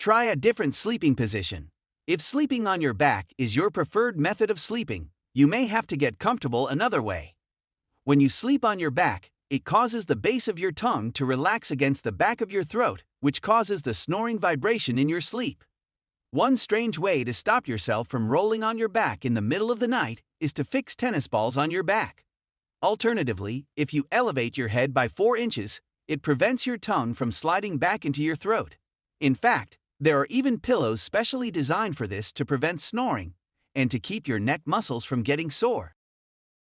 Try a different sleeping position. If sleeping on your back is your preferred method of sleeping, you may have to get comfortable another way. When you sleep on your back, it causes the base of your tongue to relax against the back of your throat, which causes the snoring vibration in your sleep. One strange way to stop yourself from rolling on your back in the middle of the night is to fix tennis balls on your back. Alternatively, if you elevate your head by 4 inches, it prevents your tongue from sliding back into your throat. In fact, there are even pillows specially designed for this to prevent snoring and to keep your neck muscles from getting sore.